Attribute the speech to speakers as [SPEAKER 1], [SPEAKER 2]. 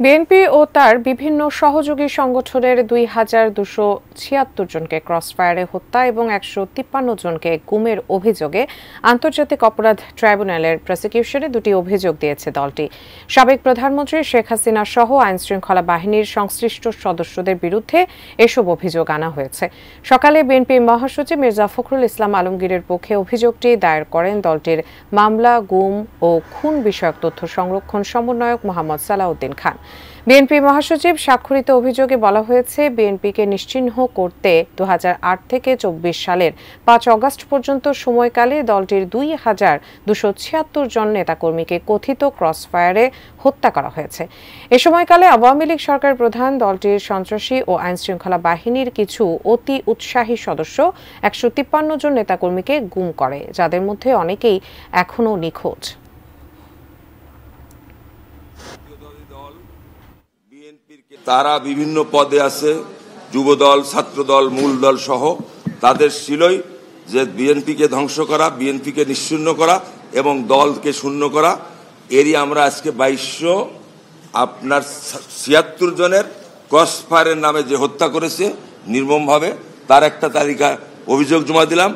[SPEAKER 1] BNP ও তার বিভিন্ন সহযোগী সংগঠনের ২,২৭৬ জনকে ক্রসফায়ারে হত্যা এবং ১৫৩ জনকে গুমের অভিযোগে আন্তর্জাতিক অপরাধ ট্রাইব্যুনালের প্রসিকিউশনে দুটি অভিযোগ দিয়েছে দলটি। সাবেক প্রধানমন্ত্রী শেখ হাসিনা সহ আইনশৃঙ্খলা বাহিনীর সংশ্লিষ্ট সদস্যদের বিরুদ্ধে এসব অভিযোগ আনা হয়েছে। সকালে বিএনপি মহাসচিব মির্জা ফখরুল ইসলাম আলমগীরের পক্ষে অভিযোগটি দায়ের করেন দলটির মামলা, গুম ও খুন বিষয়ক তথ্য সংরক্ষণ সমন্বয়ক মোহাম্মদ সালাউদ্দিন খান। বিএনপি মহাসচিব স্বাক্ষরিত অভিযোগে বলা হয়েছে, বিএনপিকে নিশ্চিহ্ন করতে ২০০৮ থেকে ২৪ সালের ৫ অগস্ট পর্যন্ত সময়কালে দলটির ২,২৭৬ জন নেতাকর্মীকে কথিত ক্রসফায়ারে হত্যা করা হয়েছে। এ সময়কালে আওয়ামী লীগ সরকার প্রধান, দলটির সন্ত্রাসী ও আইনশৃঙ্খলা বাহিনীর কিছু অতি উৎসাহী সদস্য ১৫৩ জন নেতাকর্মীকে গুম করে, যাদের মধ্যে অনেকেই এখনও নিখোঁজ।
[SPEAKER 2] তারা বিভিন্ন পদে আছে, যুবদল, ছাত্রদল, মূল দল সহ তাদের ছিলই যে বিএনপিকে ধ্বংস করা, বিএনপিকে নিশ্চিহ্ন করা এবং দলকে শূন্য করা। এরই আমরা আজকে ২৭৭৬ জনের ক্রসফায়ারের নামে যে হত্যা করেছে নির্মমভাবে, তার একটা তালিকা অভিযোগ জমা দিলাম।